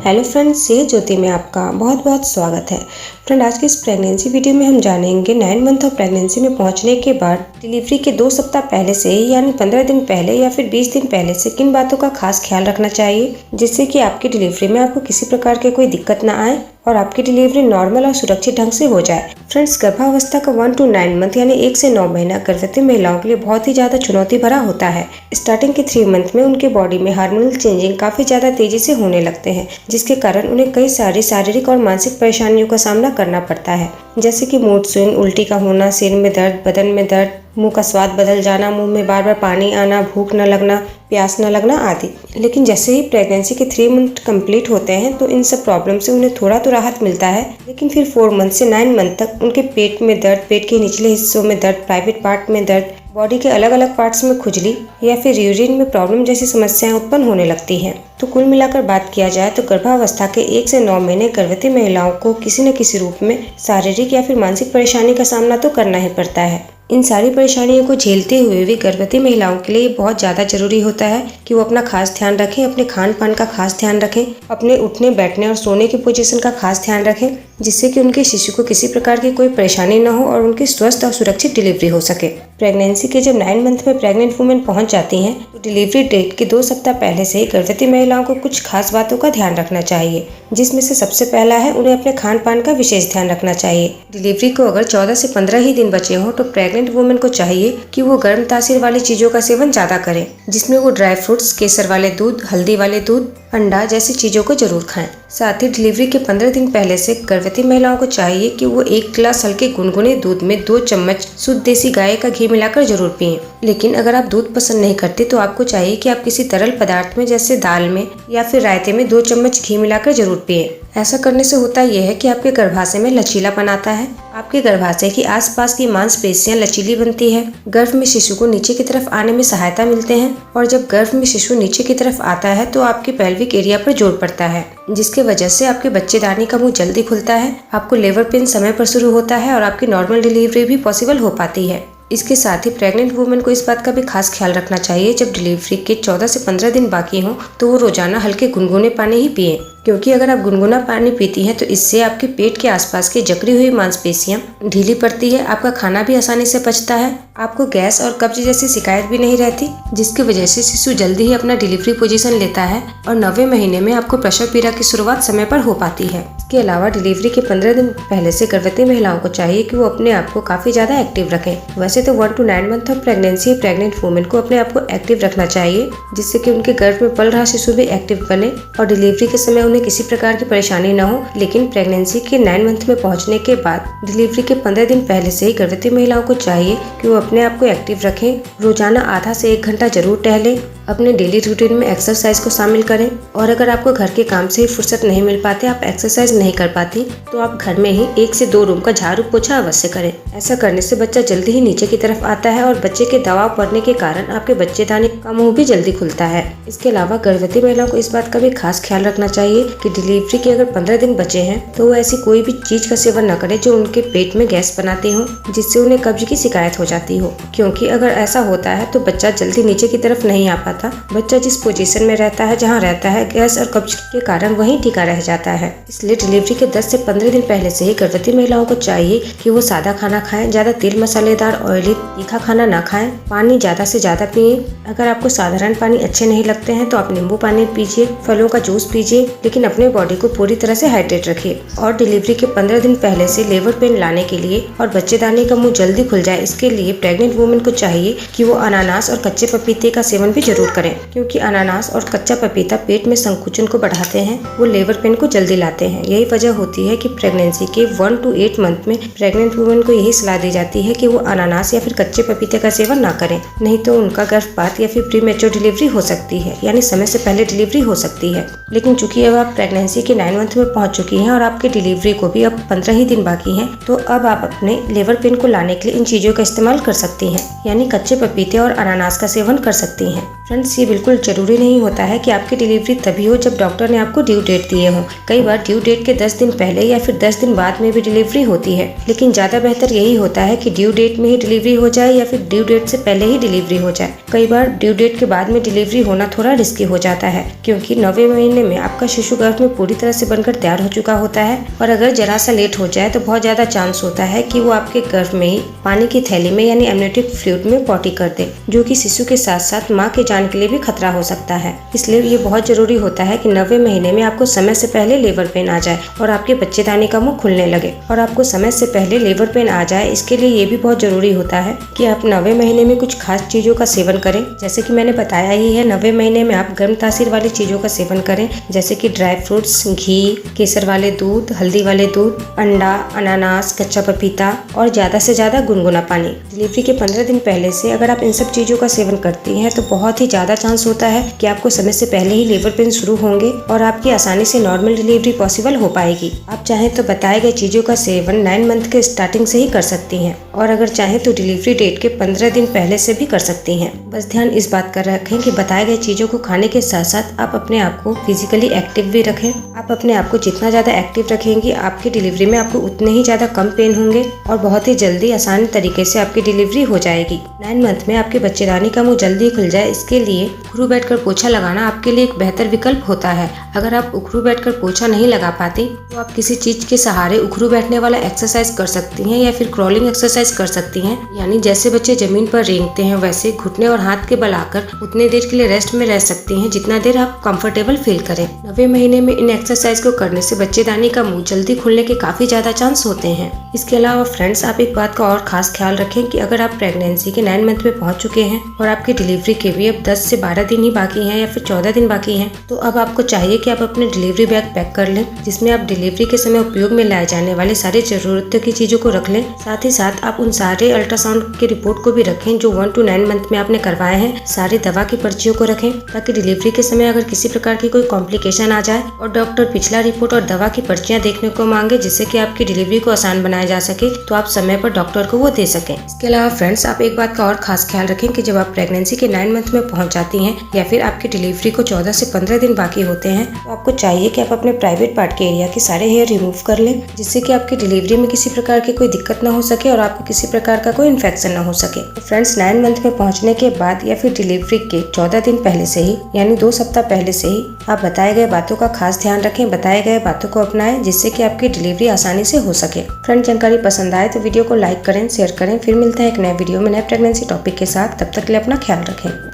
Hello friends, सेहत ज्योति में आपका बहुत बहुत स्वागत है। फ्रेंड, आज के इस प्रेगनेंसी वीडियो में हम जानेंगे 9 मंथ ऑफ प्रेगनेंसी में पहुंचने के बाद डिलीवरी के 2 सप्ताह पहले से ही यानी 15 दिन पहले या फिर 20 दिन पहले से किन बातों का खास ख्याल रखना चाहिए जिससे कि आपकी डिलीवरी में आपको किसी प्रकार के कोई दिक्कत ना आए और आपकी डिलीवरी नॉर्मल और सुरक्षित ढंग से हो जाए। फ्रेंड्स, गर्भावस्था का 1 to 9 मंथ यानी 1 से 9 महीना गर्भवती महिलाओं के लिए बहुत ही ज़्यादा चुनौती भरा होता है। स्टार्टिंग के 3 मंथ में उनके बॉडी में हार्मोनल चेंजिंग काफ़ी ज़्यादा तेजी से होने लगते हैं, जिसके कारण उन्हें कई सारी शारीरिक और मानसिक परेशानियों का सामना करना पड़ता है, जैसे कि मूड स्विंग, उल्टी का होना, सिर में दर्द, बदन में दर्द, मुंह का स्वाद बदल जाना, मुंह में बार बार पानी आना, भूख न लगना, प्यास न लगना आदि। लेकिन जैसे ही प्रेगनेंसी के 3 मंथ कंप्लीट होते हैं तो इन सब प्रॉब्लम से उन्हें थोड़ा तो राहत मिलता है, लेकिन फिर 4 मंथ से 9 मंथ तक उनके पेट में दर्द, पेट के निचले हिस्सों में दर्द, प्राइवेट पार्ट में दर्द, बॉडी के अलग अलग पार्ट्स में खुजली या फिर यूरिन में प्रॉब्लम जैसी समस्याएं उत्पन्न होने लगती हैं। तो कुल मिलाकर बात किया जाए तो गर्भावस्था के 1 से 9 महीने गर्भवती महिलाओं को किसी न किसी रूप में शारीरिक या फिर मानसिक परेशानी का सामना तो करना ही पड़ता है। इन सारी परेशानियों को झेलते हुए भी गर्भवती महिलाओं के लिए बहुत ज़्यादा जरूरी होता है कि वो अपना खास ध्यान रखें, अपने खान पान का खास ध्यान रखें, अपने उठने बैठने और सोने की पोजीशन का खास ध्यान रखें, जिससे कि उनके शिशु को किसी प्रकार की कोई परेशानी न हो और उनकी स्वस्थ और सुरक्षित डिलीवरी हो सके। प्रेगनेंसी के जब 9 मंथ में प्रेग्नेंट वुमेन पहुंच जाती हैं तो डिलीवरी डेट के 2 सप्ताह पहले से ही गर्भवती महिलाओं को कुछ खास बातों का ध्यान रखना चाहिए, जिसमें से सबसे पहला है उन्हें अपने खान पान का विशेष ध्यान रखना चाहिए। डिलीवरी को अगर 14 से 15 ही दिन बचे हों तो प्रेग्नेंट वुमेन को चाहिए कि वो गर्म तासीर वाली चीजों का सेवन ज्यादा करें, जिसमें वो ड्राई फ्रूट्स, केसर वाले दूध, हल्दी वाले दूध, अंडा जैसी चीजों को जरूर खाएं। साथ ही डिलीवरी के 15 दिन पहले से गर्भवती महिलाओं को चाहिए कि वो 1 गिलास हल्के गुनगुने दूध में 2 चम्मच शुद्ध देसी गाय का घी मिलाकर जरूर पिएं। लेकिन अगर आप दूध पसंद नहीं करते तो आपको चाहिए कि आप किसी तरल पदार्थ में जैसे दाल में या फिर रायते में 2 चम्मच घी मिलाकर जरूर पिएं। ऐसा करने से होता यह है कि आपके गर्भाशय में लचीलापन आता है, आपके गर्भाशय की आसपास की मांसपेशियां लचीली बनती है, गर्भ में शिशु को नीचे की तरफ आने में सहायता मिलते हैं और जब गर्भ में शिशु नीचे की तरफ आता है तो आपके पेल्विक एरिया पर जोर पड़ता है, जिसके वजह से आपके बच्चेदानी का मुंह जल्दी खुलता है, आपको लेबर पेन समय पर शुरू होता है और आपकी नॉर्मल डिलीवरी भी पॉसिबल हो पाती है। इसके साथ ही प्रेग्नेंट वुमेन को इस बात का भी खास ख्याल रखना चाहिए जब डिलीवरी के 14 से 15 दिन बाकी हों तो वो रोजाना हल्के गुनगुने पानी ही पिए, क्योंकि अगर आप गुनगुना पानी पीती हैं तो इससे आपके पेट के आसपास की जकड़ी हुई मांसपेशियां ढीली पड़ती है, आपका खाना भी आसानी से पचता है, आपको गैस और कब्ज जैसी शिकायत भी नहीं रहती, जिसकी वजह से शिशु जल्दी ही अपना डिलीवरी पोजीशन लेता है और 9वें महीने में आपको प्रसव पीड़ा की शुरुआत समय पर हो पाती है। इसके अलावा डिलीवरी के 15 दिन पहले से गर्भवती महिलाओं को चाहिए कि वो अपने आप को काफी ज्यादा एक्टिव रखें। वैसे तो 1 to 9 month of pregnancy pregnant women को अपने आप को एक्टिव रखना चाहिए, जिससे कि उनके गर्भ में पल रहा शिशु भी एक्टिव बने और डिलीवरी के समय उन्हें किसी प्रकार की परेशानी न हो। लेकिन प्रेगनेंसी के 9 मंथ में पहुंचने के बाद डिलीवरी के 15 दिन पहले से ही गर्भवती महिलाओं को चाहिए कि वो अपने आप को एक्टिव रखें, रोजाना आधा से 1 घंटा जरूर टहलें, अपने डेली रूटीन में एक्सरसाइज को शामिल करें और अगर आपको घर के काम से ही फुर्सत नहीं मिल पाते, आप एक्सरसाइज नहीं कर पाती, तो आप घर में ही 1 से 2 रूम का झाड़ू पोछा अवश्य करें। ऐसा करने से बच्चा जल्दी ही नीचे की तरफ आता है और बच्चे के दबाव पड़ने के कारण आपके बच्चेदानी का मुंह भी जल्दी खुलता है। इसके अलावा गर्भवती महिलाओं को इस बात का भी खास ख्याल रखना चाहिए कि डिलीवरी के अगर 15 दिन बचे हैं तो वो ऐसी कोई भी चीज का सेवन न करे जो उनके पेट में गैस बनाती हो, जिससे उन्हें कब्ज की शिकायत हो जाती हो, क्योंकि अगर ऐसा होता है तो बच्चा जल्दी नीचे की तरफ नहीं आ पाता। बच्चा जिस पोजीशन में रहता है, जहाँ रहता है, गैस और कब्ज के कारण वहीं टिका रह जाता है। इसलिए डिलीवरी के 10 से 15 दिन पहले से ही गर्भवती महिलाओं को चाहिए कि वो सादा खाना खाएं, ज्यादा तेल मसालेदार ऑयली तीखा खाना ना खाएं, पानी ज्यादा से ज्यादा पिए। अगर आपको साधारण पानी अच्छे नहीं लगते हैं तो आप नींबू पानी पीजिए, फलों का जूस पीजिए, लेकिन अपने बॉडी को पूरी तरह से हाइड्रेट रखिए। और डिलीवरी के 15 दिन पहले से लेबर पेन लाने के लिए और बच्चेदानी का मुंह जल्दी खुल जाए, इसके लिए प्रेग्नेंट वुमेन को चाहिए कि वो अनानास और कच्चे पपीते का सेवन भी जरूर करें, क्योंकि अनानास और कच्चा पपीता पेट में संकुचन को बढ़ाते हैं, वो लेबर पेन को जल्दी लाते हैं। यही वजह होती है कि प्रेगनेंसी के 1 to 8 मंथ में प्रेग्नेंट वुमेन को यही सलाह दी जाती है कि वो अनानास या फिर कच्चे पपीते का सेवन ना करें, नहीं तो उनका गर्भपात या फिर प्रीमेच्योर डिलीवरी हो सकती है, यानी समय से पहले डिलीवरी हो सकती है। लेकिन चूंकि अब आप प्रेगनेंसी के 9 मंथ में पहुंच चुकी हैं और आपकी डिलीवरी को भी अब 15 ही दिन बाकी हैं, तो अब आप अपने लेबर पेन को लाने के लिए इन चीजों का इस्तेमाल कर सकती हैं, यानी कच्चे पपीते और अनानास का सेवन कर सकती हैं। फ्रेंड्स, ये बिल्कुल जरूरी नहीं होता है कि आपकी डिलीवरी तभी हो जब डॉक्टर ने आपको ड्यू डेट दिए हो। कई बार ड्यू डेट के 10 दिन पहले या फिर 10 दिन बाद में भी डिलीवरी होती है, लेकिन ज्यादा बेहतर यही होता है कि ड्यू डेट में ही डिलीवरी हो जाए या फिर ड्यू डेट से पहले ही डिलीवरी हो जाए। कई बार ड्यू डेट के बाद में डिलीवरी होना थोड़ा रिस्की हो जाता है, क्योंकि 9वें महीने में आपका शिशु गर्भ में पूरी तरह से बनकर तैयार हो चुका होता है, और अगर जरा सा लेट हो जाए तो बहुत ज्यादा चांस होता है कि वो आपके गर्भ में ही पानी की थैली में यानी एमनियोटिक फ्लूइड में पॉटी कर दे, जो कि शिशु के साथ साथ माँ के जान के लिए भी खतरा हो सकता है। इसलिए ये बहुत जरूरी होता है कि 9वें महीने में आपको समय से पहले लेबर पेन आ जाए और आपके बच्चेदानी का मुंह खुलने लगे और आपको समय से पहले लेबर पेन आ जाए। इसके लिए ये भी बहुत जरूरी होता है कि आप 9वें महीने में कुछ खास चीजों का सेवन करें। जैसे कि मैंने बताया ही है, 9वें महीने में आप गर्म तासीर वाली चीजों का सेवन करें, जैसे कि ड्राई फ्रूट्स, घी, केसर वाले दूध, हल्दी वाले दूध, अंडा, अनानास, कच्चा पपीता और ज्यादा से ज्यादा गुनगुना पानी। डिलीवरी के 15 दिन पहले से अगर आप इन सब चीजों का सेवन करती हैं तो बहुत ही ज्यादा चांस होता है कि आपको समय से पहले ही लेबर पेन शुरू होंगे और आपकी आसानी से नॉर्मल डिलीवरी पॉसिबल हो पाएगी। आप चाहें तो बताए गए चीजों का सेवन 9 मंथ के स्टार्टिंग से ही कर सकती हैं, और अगर चाहें तो डिलीवरी डेट के 15 दिन पहले से भी कर सकती हैं। बस ध्यान इस बात का रखें कि बताए गए चीजों को खाने के साथ साथ आप अपने आप को फिजिकली एक्टिव भी रखें। आप अपने आप को जितना ज्यादा एक्टिव रखेंगी, आपकी डिलीवरी में आपको उतने ही ज्यादा कम पेन होंगे और बहुत ही जल्दी आसान तरीके से आपकी डिलीवरी हो जाएगी। 9 मंथ में आपके बच्चेदानी का मुंह जल्दी खुल जाए, इसके लिए उखरू बैठकर पोछा लगाना आपके लिए एक बेहतर विकल्प होता है। अगर आप उखरू बैठकर पोछा नहीं लगा पाती तो आप किसी चीज के सहारे उखरू बैठने वाला एक्सरसाइज कर सकती हैं या फिर क्रॉलिंग एक्सरसाइज कर सकती हैं। यानी जैसे बच्चे जमीन पर रेंगते हैं वैसे घुटने और हाथ के बल आकर उतने देर के लिए रेस्ट में रह सकती हैं जितना देर आप कंफर्टेबल फील करें। 9वें महीने में इन एक्सरसाइज को करने से बच्चेदानी का मुंह जल्दी खुलने के काफी ज्यादा चांस होते हैं। इसके अलावा फ्रेंड्स, आप एक बात का और खास ख्याल रखें कि अगर आप प्रेगनेंसी के 9 मंथ में पहुंच चुके हैं और आपकी डिलीवरी के भी अब 10 से 12 दिन ही बाकी हैं या फिर 14 दिन बाकी हैं, तो अब आपको चाहिए कि आप अपने डिलीवरी बैग पैक कर लें, जिसमें आप डिलीवरी के समय उपयोग में लाए जाने वाले सारी जरूरत की चीजों को रख लें। साथ ही साथ आप उन सारे अल्ट्रासाउंड के रिपोर्ट को भी रखें जो 1 to 9 मंथ में आपने करवाए हैं। सारी दवा की पर्चियों को रखें ताकि डिलीवरी के समय अगर किसी प्रकार की कोई कॉम्प्लिकेशन आ जाए और डॉक्टर पिछला रिपोर्ट और दवा की पर्चियां देखने को मांगे जिससे कि आपकी डिलीवरी को आसान बनाया जा सके, तो आप समय पर डॉक्टर को वो दे सकें। इसके अलावा फ्रेंड्स, आप एक बात का और खास ख्याल रखें कि जब आप प्रेगनेंसी के 9 मंथ में पहुंच जाती हैं या फिर आपकी डिलीवरी को 14 से 15 दिन बाकी होते हैं, तो आपको चाहिए कि आप अपने प्राइवेट पार्ट के एरिया के सारे हेयर रिमूव कर लें, जिससे कि आपकी डिलीवरी में किसी प्रकार की कोई दिक्कत ना हो सके और आपको किसी प्रकार का कोई इन्फेक्शन ना हो सके। तो फ्रेंड्स, 9 मंथ में पहुंचने के बाद या फिर डिलीवरी के 14 दिन पहले से ही यानी 2 सप्ताह पहले से ही आप बताए गए बातों का खास ध्यान रखें, बताए गए बातों को अपनाएं, जिससे कि आपकी डिलीवरी आसानी से हो सके। फ्रेंड, जानकारी पसंद आए तो वीडियो को लाइक करें, शेयर करें। फिर मिलते हैं एक नए वीडियो में नए प्रेगनेंसी टॉपिक के साथ। तब तक के लिए अपना ख्याल रखें।